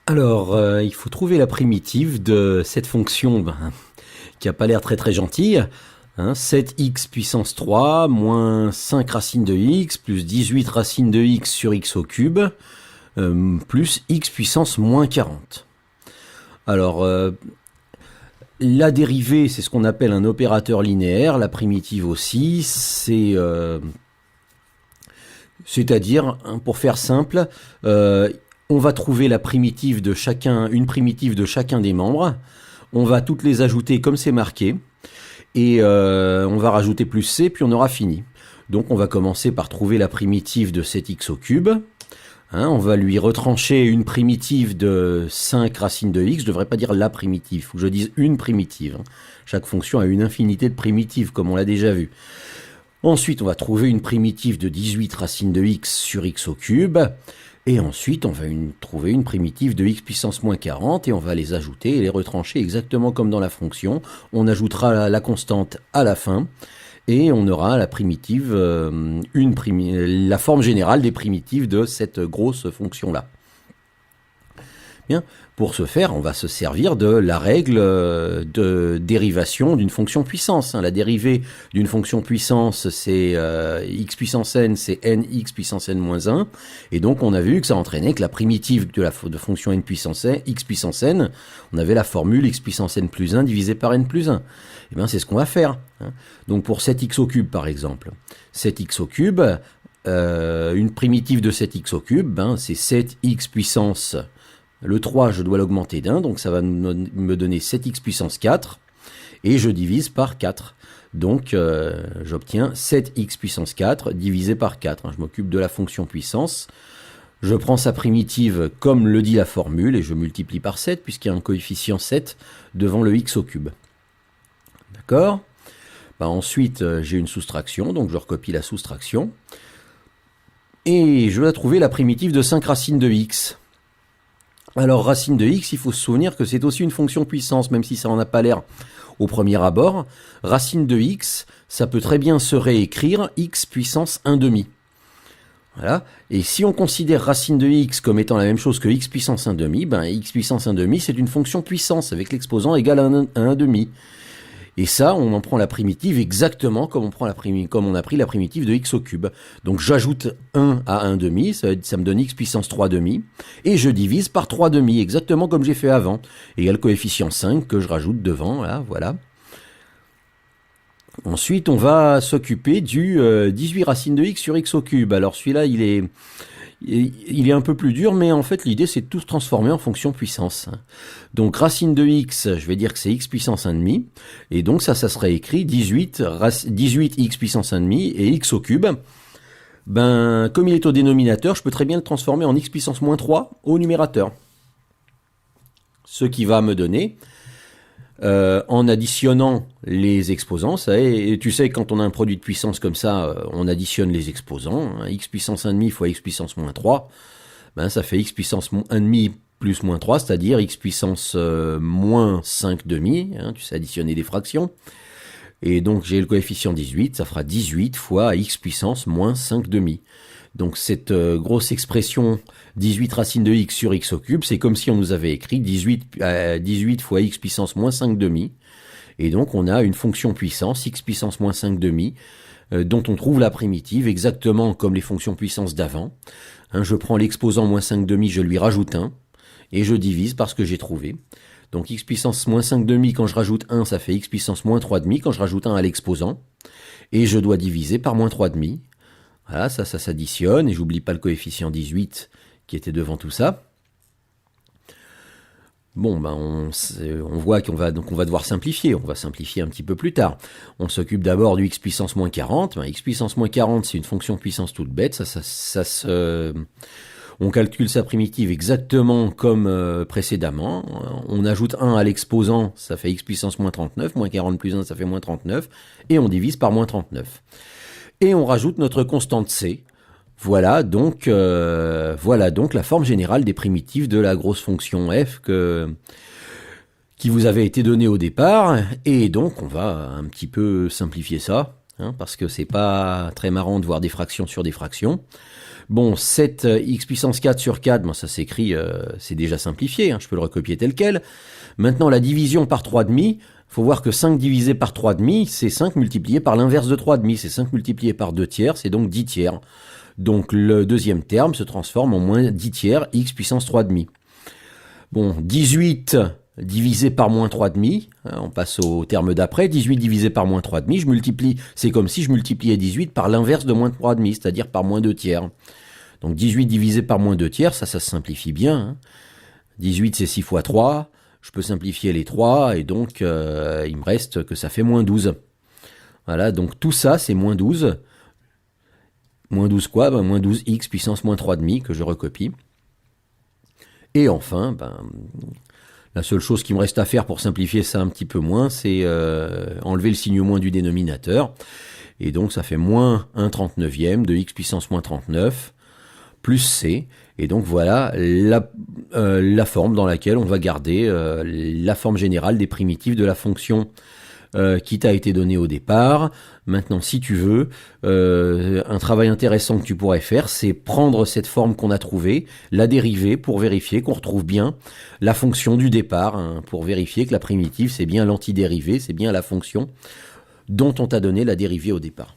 Alors, il faut trouver la primitive de cette fonction qui a pas l'air très très gentille. 7x puissance 3 moins 5 racines de x plus 18 racines de x sur x au cube plus x puissance moins 40. Alors, la dérivée, c'est ce qu'on appelle un opérateur linéaire. La primitive aussi, c'est-à-dire, pour faire simple, on va trouver la primitive de chacun, une primitive de chacun des membres. On va toutes les ajouter comme c'est marqué. Et on va rajouter plus c, puis on aura fini. Donc on va commencer par trouver la primitive de 7x au cube. On va lui retrancher une primitive de 5 racines de x. Je ne devrais pas dire la primitive, il faut que je dise une primitive. Chaque fonction a une infinité de primitives, comme on l'a déjà vu. Ensuite, on va trouver une primitive de 18 racines de x sur x au cube. Et ensuite, on va trouver une primitive de x puissance moins 40 et on va les ajouter et les retrancher exactement comme dans la fonction. On ajoutera la constante à la fin et on aura la primitive, la forme générale des primitives de cette grosse fonction-là. Bien. Pour ce faire, on va se servir de la règle de dérivation d'une fonction puissance. La dérivée d'une fonction puissance, c'est x puissance n, c'est nx puissance n moins 1. Et donc, on a vu que ça entraînait que la primitive de fonction n puissance n, x puissance n, on avait la formule x puissance n plus 1 divisé par n plus 1. Et bien, c'est ce qu'on va faire. Donc, pour 7x au cube, par exemple, 7x au cube, une primitive de 7x au cube, c'est 7x puissance. Le 3, je dois l'augmenter d'1, donc ça va me donner 7x puissance 4, et je divise par 4. Donc, j'obtiens 7x puissance 4 divisé par 4. Je m'occupe de la fonction puissance. Je prends sa primitive comme le dit la formule, et je multiplie par 7, puisqu'il y a un coefficient 7 devant le x au cube. D'accord ? Ensuite, j'ai une soustraction, donc je recopie la soustraction. Et je dois trouver la primitive de 5 racines de x. Alors, racine de x, il faut se souvenir que c'est aussi une fonction puissance, même si ça n'en a pas l'air au premier abord. Racine de x, ça peut très bien se réécrire x puissance 1 demi. Voilà. Et si on considère racine de x comme étant la même chose que x puissance 1 demi, x puissance 1 demi, c'est une fonction puissance avec l'exposant égal à 1 demi. Et ça, on en prend la primitive exactement comme on a pris la primitive de x au cube. Donc j'ajoute 1 à 1 demi, ça me donne x puissance 3 demi, et je divise par 3 demi, exactement comme j'ai fait avant. Et il y a le coefficient 5 que je rajoute devant, là, voilà. Ensuite, on va s'occuper du 18 racines de x sur x au cube. Alors celui-là, il est un peu plus dur, mais en fait l'idée c'est de tout transformer en fonction puissance. Donc racine de x, je vais dire que c'est x puissance 1 demi, et donc ça serait écrit 18 x puissance 1 demi et x au cube. Comme il est au dénominateur, je peux très bien le transformer en x puissance moins 3 au numérateur. Ce qui va me donner, en additionnant les exposants, et tu sais quand on a un produit de puissance comme ça, on additionne les exposants, x puissance 1 demi fois x puissance moins 3, ça fait x puissance 1 demi plus moins 3, c'est-à-dire x puissance moins 5 demi, tu sais additionner les fractions, et donc j'ai le coefficient 18, ça fera 18 fois x puissance moins 5 demi. Donc cette grosse expression 18 racines de x sur x au cube, c'est comme si on nous avait écrit 18 fois x puissance moins 5 demi. Et donc on a une fonction puissance, x puissance moins 5 demi, dont on trouve la primitive exactement comme les fonctions puissance d'avant. Je prends l'exposant moins 5 demi, je lui rajoute 1, et je divise par ce que j'ai trouvé. Donc x puissance moins 5 demi, quand je rajoute 1, ça fait x puissance moins 3 demi, quand je rajoute 1 à l'exposant. Et je dois diviser par moins 3 demi. Voilà, ça s'additionne, et j'oublie pas le coefficient 18 qui était devant tout ça. Bon, on voit qu'on va devoir simplifier. On va simplifier un petit peu plus tard. On s'occupe d'abord du x puissance moins 40. X puissance moins 40, c'est une fonction puissance toute bête. On calcule sa primitive exactement comme précédemment. On ajoute 1 à l'exposant, ça fait x puissance moins 39. Moins 40 plus 1, ça fait moins 39. Et on divise par moins 39. Et on rajoute notre constante c. Voilà donc la forme générale des primitives de la grosse fonction f qui vous avait été donnée au départ. Et donc on va un petit peu simplifier ça, parce que c'est pas très marrant de voir des fractions sur des fractions. Bon, 7 x puissance 4 sur 4, bon, ça s'écrit, c'est déjà simplifié, hein, je peux le recopier tel quel. Maintenant, la division par 3,5, faut voir que 5 divisé par 3,5, c'est 5 multiplié par l'inverse de 3,5, c'est 5 multiplié par 2 tiers, c'est donc 10 tiers. Donc le deuxième terme se transforme en moins 10 tiers, x puissance 3,5. Bon, 18 divisé par moins 3,5, hein, on passe au terme d'après, 18 divisé par moins 3,5, je multiplie, c'est comme si je multipliais 18 par l'inverse de moins 3,5, c'est-à-dire par moins 2 tiers. Donc 18 divisé par moins 2 tiers, ça se simplifie bien. Hein. 18 c'est 6 fois 3, je peux simplifier les 3, et donc il me reste que ça fait moins 12. Voilà, donc tout ça c'est moins 12. Moins 12 quoi? Moins 12x puissance moins 3,5 que je recopie. Et enfin, la seule chose qui me reste à faire pour simplifier ça un petit peu moins, c'est enlever le signe moins du dénominateur. Et donc ça fait moins 1/39e de x puissance moins 39 plus c. Et donc voilà la forme dans laquelle on va garder la forme générale des primitifs de la fonction qui t'a été donnée au départ. Maintenant, si tu veux, un travail intéressant que tu pourrais faire, c'est prendre cette forme qu'on a trouvée, la dériver pour vérifier qu'on retrouve bien la fonction du départ, hein, pour vérifier que la primitive, c'est bien l'antidérivée, c'est bien la fonction dont on t'a donné la dérivée au départ.